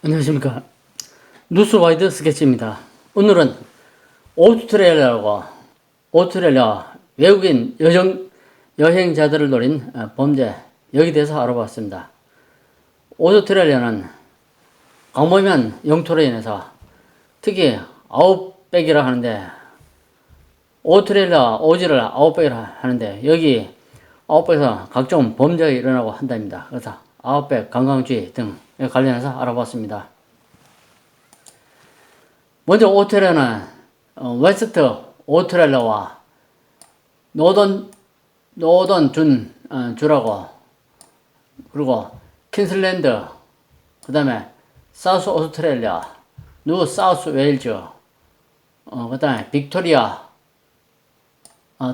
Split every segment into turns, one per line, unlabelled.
안녕하십니까. 뉴스와이드 스케치입니다. 오늘은 오스트레일리아 외국인 여행자들을 노린 범죄, 여기 대해서 알아봤습니다. 오스트레일리아는 광범위한 영토로 인해서 특히 아웃백이라 하는데, 오스트레일리아 오지를 아웃백이라 하는데, 여기 아웃백에서 각종 범죄가 일어나고 한답니다. 그래서 아웃백 관광주의 등에 관련해서 알아봤습니다. 먼저 오스트레일리아는 웨스트 오스트레일리아와 노던 주라고, 그리고 퀸슬랜드, 그 다음에 사우스 오스트레일리아, 뉴 사우스 웨일즈, 그 다음에 빅토리아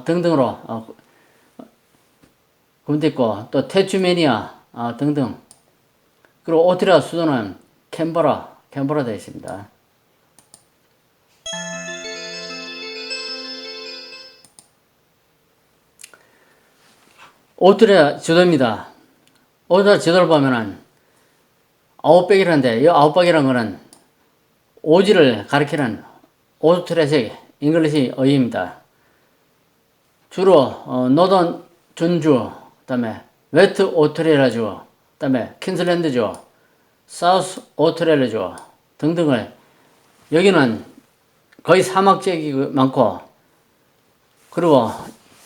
등등으로 군대 있고, 또 태추메니아 등등. 그리고 오스트레일리아 수도는 캔버라 되어 있습니다. 오스트레일리아 지도입니다. 오스트레일리아 지도를 보면은 아웃백이라는데, 이 아웃백이라는 거는 오지를 가리키는 오스트레일리아식 잉글리시 어휘입니다. 주로 노던 준주, 그 다음에 웨스트 오스트레일리아주, 그 다음에 퀸슬랜드주, 사우스 오스트레일리아주 등등을, 여기는 거의 사막 지역이 많고, 그리고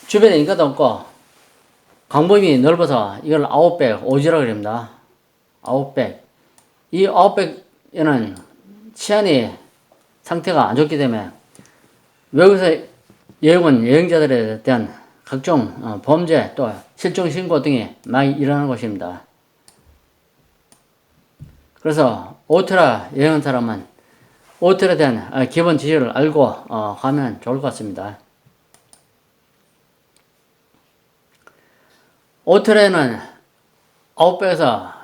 주변에 인가도 없고 광범위 넓어서 이걸 아웃백 오지라고 합니다. 아웃백. 이 아웃백에는 치안이 상태가 안 좋기 때문에 외국에서 여행자들에 대한 각종 범죄, 또 실종 신고 등이 많이 일어나는 곳입니다. 그래서 오스트레일리아 여행한 사람은 오스트레일리아에 대한 기본 지식을 알고 가면 좋을 것 같습니다. 오스트레일리아는 아웃백에서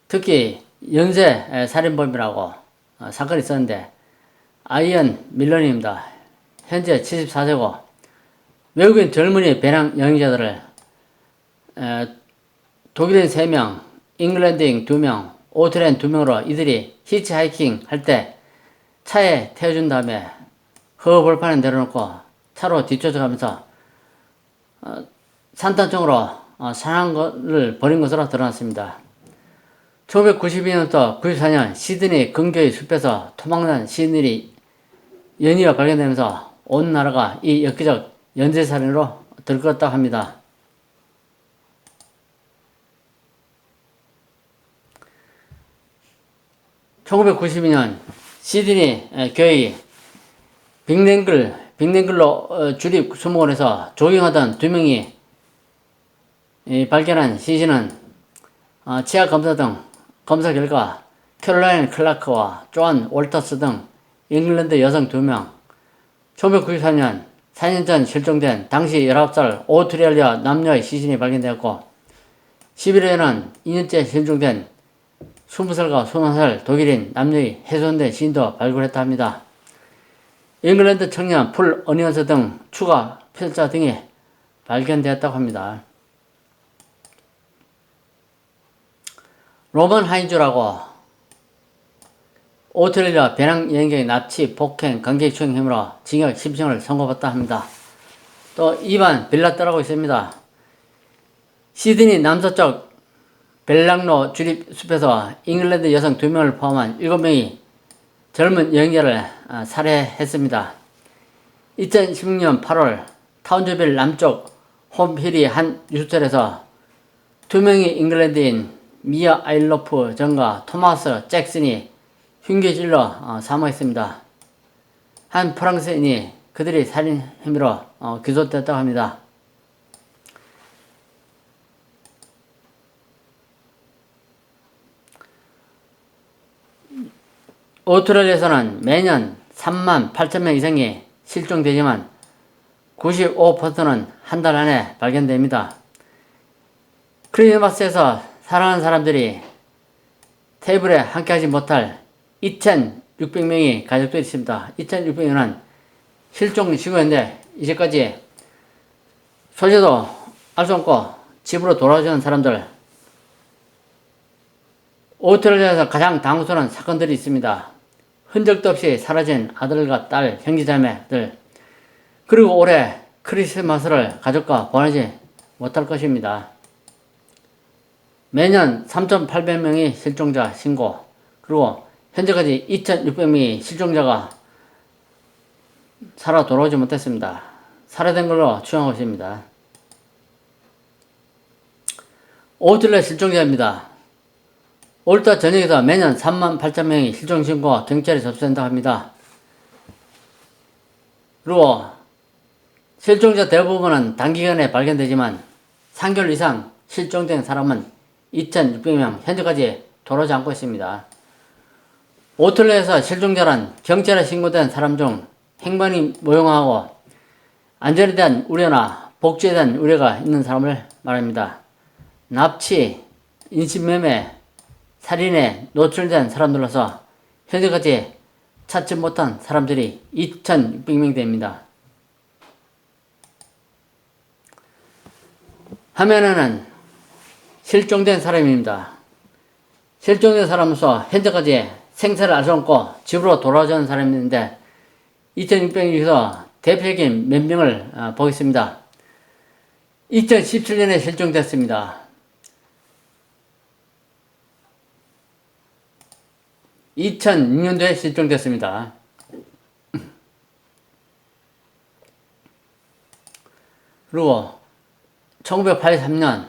특히 연쇄 살인범이라고 사건이 있었는데, 아이언 밀런입니다. 현재 74세고 외국인 젊은이 배낭 여행자들을 독일인 3명, 잉글랜드인 2명, 오스트레일리아인 2명으로 이들이 히치하이킹 할 때 차에 태워준 다음에 허벌판에 내려놓고 차로 뒤쫓아가면서 산탄총으로 사냥을 벌인 것으로 드러났습니다. 1992년부터 94년 시드니 근교의 숲에서 토막난 시드니 연이가 발견되면서 온 나라가 이 엽기적 연쇄살인으로 들끓었다고 합니다. (1992년) 시드니 교의 빅냉글로 주립 수목원에서 조깅하던 2명이 발견한 시신은 치아 검사 등 검사 결과 캐롤라인 클라크와 조안 월터스 등 잉글랜드 여성 2명, 1994년 4년 전 실종된 당시 19살 오스트레일리아 남녀의 시신이 발견되었고, 11월에는 2년째 실종된 20살과 21살 독일인 남녀의 훼손된 시신도 발굴했다 합니다. 잉글랜드 청년 풀 어니언스 등 추가 피살자 등이 발견되었다고 합니다. 로먼 하인즈라고 오스트레일리아 배낭 여행객의 납치, 폭행, 강제추행 혐의로 징역 10년을 선고받았다 합니다. 또 이반 빌라떼라고 있습니다. 시드니 남서쪽 벨랑로 주립 숲에서 잉글랜드 여성 2명을 포함한 7명이 젊은 여행자를 살해했습니다. 2016년 8월 타운즈빌 남쪽 홈힐이 한 유스텔에서 2명의 잉글랜드인 미아 아일로프 전과 토마스 잭슨이 흉기질러 사망했습니다. 한 프랑스인이 그들이 살인 혐의로 기소됐다고 합니다. 오스트레일리아에서는 매년 3만 8천 명 이상이 실종되지만 95%는 한 달 안에 발견됩니다. 크리스마스에서 사랑하는 사람들이 테이블에 함께하지 못할 2,600명이 가족들이 있습니다. 2,600명은 실종 신고인데 이제까지 소재도 알 수 없고 집으로 돌아오는 사람들, 오스트레일리아에서 가장 당혹스러운 사건들이 있습니다. 흔적도 없이 사라진 아들과 딸, 형제자매들, 그리고 올해 크리스마스를 가족과 보내지 못할 것입니다. 매년 3,800명이 실종자 신고, 그리고 현재까지 2,600명이 실종자가 살아 돌아오지 못했습니다. 살해된 걸로 추정하고 있습니다. 오스트레일리아 실종자입니다. 올달 전역에서 매년 38,000명이 실종 신고와 경찰에 접수된다고 합니다. 그리고 실종자 대부분은 단기간에 발견되지만 3개월 이상 실종된 사람은 2,600명, 현재까지 돌아오지 않고 있습니다. 오스트레일리아에서 실종자란 경찰에 신고된 사람 중 행방이 모호하고 안전에 대한 우려나 복지에 대한 우려가 있는 사람을 말합니다. 납치, 인신매매, 살인에 노출된 사람들로서 현재까지 찾지 못한 사람들이 2,600명 됩니다. 화면에는 실종된 사람입니다. 실종된 사람으로서 현재까지 생사를 알 수 없고 집으로 돌아오지 않은 사람이 있는데 2,600명에서 대표적인 몇 명을 보겠습니다. 2017년에 실종됐습니다. 2006년도에 실종됐습니다. 그리고 1983년,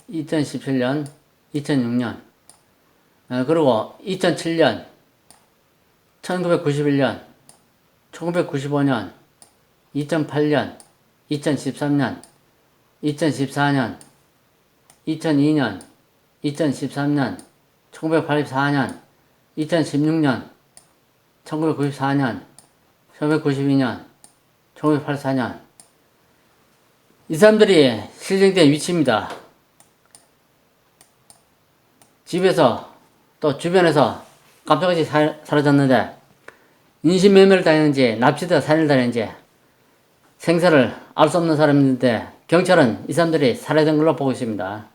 2017년, 2006년, 그리고 2007년, 1991년, 1995년, 2008년, 2013년, 2014년, 2002년, 2013년, 1984년, 2016년, 1994년, 1992년, 1984년. 이 사람들이 실종된 위치입니다. 집에서 또 주변에서 깜짝없이 사라졌는데 인신매매를 당했는지 납치다 살인을 당했는지 생사를 알 수 없는 사람인데 경찰은 이 사람들이 살해된 걸로 보고 있습니다.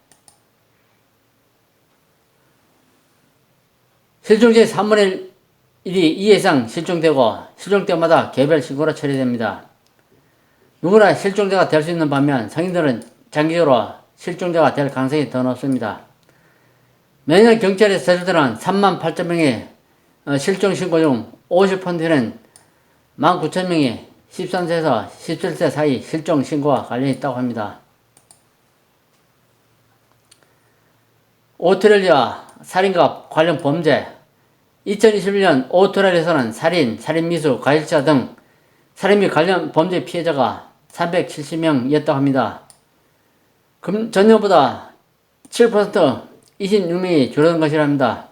실종자의 3분의 1이 2 이상 실종되고 실종 때마다 개별 신고로 처리됩니다. 누구나 실종자가 될 수 있는 반면 성인들은 장기적으로 실종자가 될 가능성이 더 높습니다. 매년 경찰이 제출되는 38,000명의 실종 신고 중 50%는 19,000명이 13세에서 17세 사이 실종 신고와 관련이 있다고 합니다. 오스트레일리아 살인과 관련 범죄 2021년 오스트레일리아에서는 살인, 살인미수, 가해자 등 살인 및 관련 범죄 피해자가 370명이었다고 합니다. 전년보다 7% 26명이 줄어든 것이랍니다.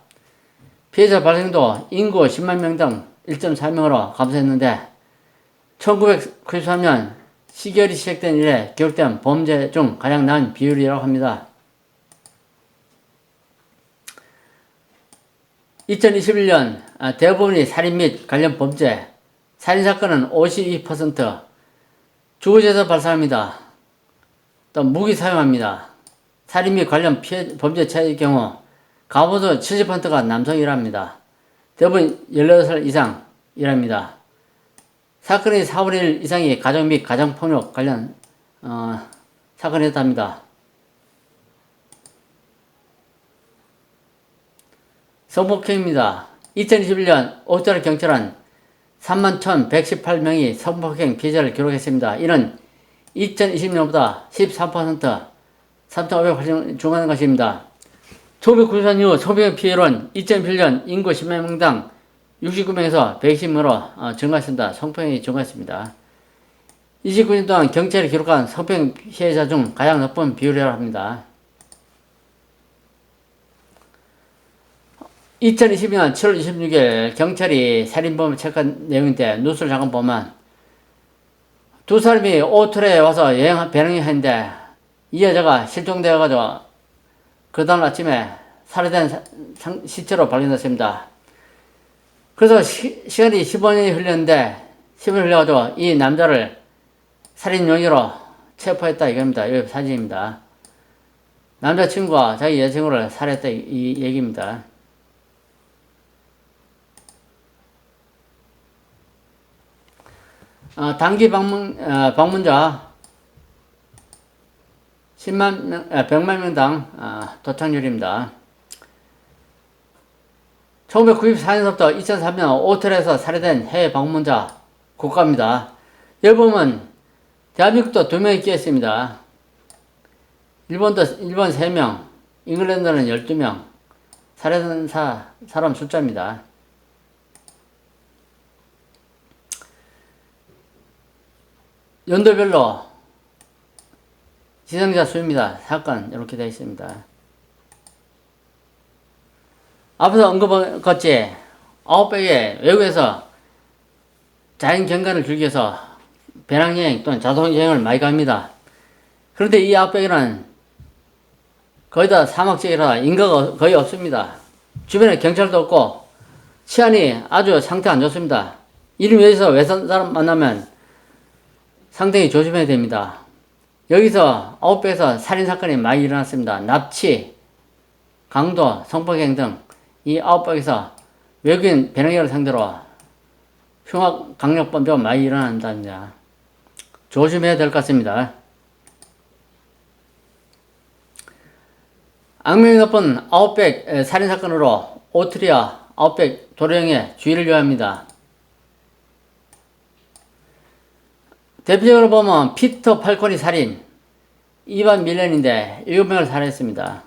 피해자 발생도 인구 10만 명 등 1.4명으로 감소했는데 1993년 시결이 시작된 이래 기록된 범죄 중 가장 낮은 비율이라고 합니다. 2021년 대부분이 살인 및 관련 범죄, 살인사건은 52%, 주거지에서 발생합니다. 또 무기 사용합니다. 살인 및 관련 범죄체의 경우 가보도 70%가 남성이랍니다. 대부분 18살 이상이랍니다. 사건의 4분의 1 이상이 가정 및 가정폭력 관련 사건이었답니다. 성폭행입니다. 2021년 오스트레일리아 경찰은 31,118명이 성폭행 피해자를 기록했습니다. 이는 2020년보다 13%, 3,580명 중하는 것입니다. 1994년 이후 성폭행 피해로는 2007년 인구 10만 명당 69명에서 120명으로 증가했습니다. 성폭행이 증가했습니다. 29년 동안 경찰이 기록한 성폭행 피해자 중 가장 높은 비율이라고 합니다. 2020년 7월 26일 경찰이 살인범을 체크한 내용인데 뉴스를 잠깐 보면 두 사람이 오스트레일리아에 와서 배낭여행했는데 이 여자가 실종되어가지고 그 다음 아침에 살해된 시체로 발견됐습니다. 그래서 시간이 15년이 흘렸는데 15년 흘려가지고 이 남자를 살인 용의로 체포했다 이겁니다. 이 사진입니다. 남자친구가 자기 여자친구를 살해했다 이 얘기입니다. 단기 방문자 100만 명당 도착률입니다. 1994년부터 2003년 오틀에서 살해된 해외 방문자 국가입니다. 여기 보면 대한민국도 2명이 끼었습니다. 일본 3명, 잉글랜드는 12명, 살해된 사람 숫자입니다. 연도별로 희생자 수입니다. 사건 이렇게 되어 있습니다. 앞에서 언급했지 900에 외국에서 자연경관을 즐기 위해서 배낭여행 또는 자동여행을 많이 갑니다. 그런데 이 900에는 거의 다 사막지역이라 인가가 거의 없습니다. 주변에 경찰도 없고 치안이 아주 상태 안 좋습니다. 이름 여기서 외선 사람 만나면 상당히 조심해야 됩니다. 여기서 900에서 살인사건이 많이 일어났습니다. 납치, 강도, 성폭행 등 이 900에서 외국인 배낭여행을 상대로 흉악 강력범죄가 많이 일어난답니다. 조심해야 될 것 같습니다. 악명이 높은 900 살인사건으로 오스트리아 900 도로행에 주의를 요합니다. 대표적으로 보면 피터 팔코니 살인, 이반 밀렌인데 7명을 살해했습니다.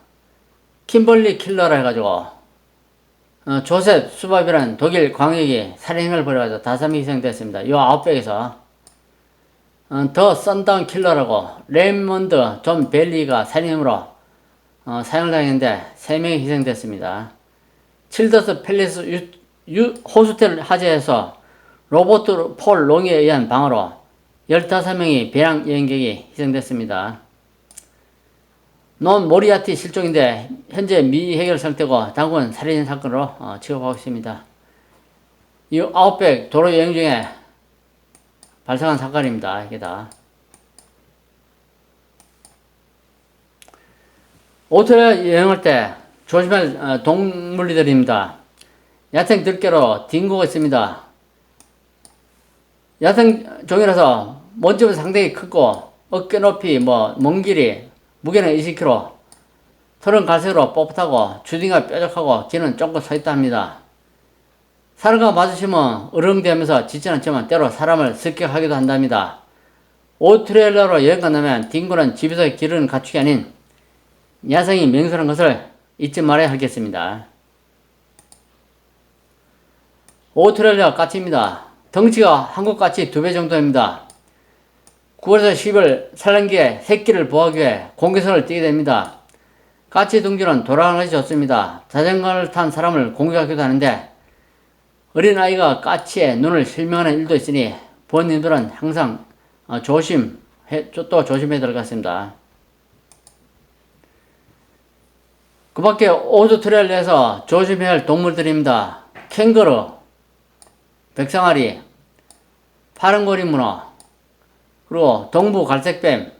킴벌리 킬러라 해가지고 조셉 수밥이라는 독일 광역이 살인행을 벌여가지고 5명이 희생됐습니다. 요 900에서 더 선다운 킬러라고 레이먼드 존 벨리가 살인으로 사형을 당했는데 3명이 희생됐습니다. 칠더스 팰리스 호스텔 화재에서 로버트 폴 롱에 의한 방어로 15명이 배낭 여행객이 희생됐습니다. 논 모리아티 실종인데 현재 미해결 상태고 당국은 살인 사건으로 취급하고 있습니다. 이 900 도로 여행 중에 발생한 사건입니다. 이게 다. 오토 여행할 때 조심할 동물들입니다. 야생 들깨로 딩고가 있습니다. 야생 종이라서 몸집은 상당히 크고 어깨 높이 먼 길이 무게는 20kg, 털은 갈색으로 뻣뻣하고 주둥이가 뾰족하고 귀는 쫑긋 서있다 합니다. 사람과 마주치면 으르렁대면서 짖지는 않지만 때로 사람을 습격하기도 한답니다. 오스트레일리아로 여행 간다면 딩고는 집에서 기르는 가축이 아닌 야생이 맹수라는 것을 잊지 말아야 하겠습니다. 오스트레일리아 까치입니다. 덩치가 한국 까치 2배 정도입니다. 9월에서 10월 산란기에 새끼를 보호하기 위해 공개선을 띄게 됩니다. 까치 둥지는 돌아가는 것이 좋습니다. 자전거를 탄 사람을 공격하기도 하는데 어린아이가 까치의 눈을 실명하는 일도 있으니 부모님들은 항상 조심해야 될 것 같습니다. 그 밖에 오스트레일리아에서 조심해야 할 동물들입니다. 캥거루, 백상아리, 파란고리 문어, 그리고 동부 갈색뱀,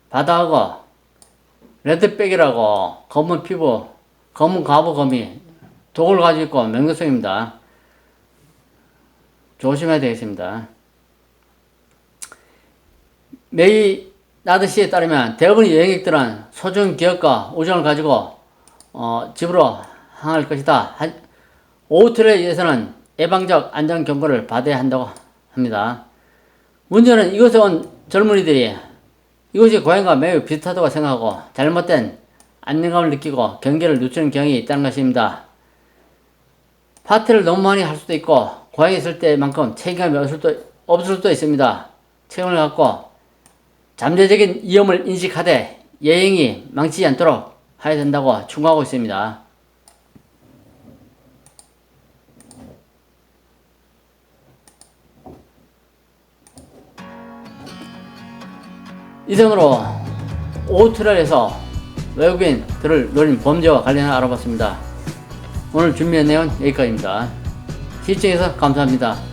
바다악어, 레드백이라고 검은 피부, 검은 가부거미, 독을 가지고 있고 맹독성입니다. 조심해야 되겠습니다. 메이 나드 씨에 따르면 대부분의 여행객들은 소중한 기억과 우정을 가지고 집으로 향할 것이다. 오스트레일리아에서는 예방적 안전 경고를 받아야 한다고 합니다. 문제는 이곳에 온 젊은이들이 이곳이 고향과 매우 비슷하다고 생각하고 잘못된 안정감을 느끼고 경계를 늦추는 경향이 있다는 것입니다. 파티를 너무 많이 할 수도 있고 고향에 있을 때만큼 책임감이 없을 수도 있습니다. 책임을 갖고 잠재적인 위험을 인식하되 여행이 망치지 않도록 해야 된다고 충고하고 있습니다. 이상으로 오스트레일리아에서 외국인들을 노린 범죄와 관련해 알아봤습니다. 오늘 준비한 내용은 여기까지입니다. 시청해주셔서 감사합니다.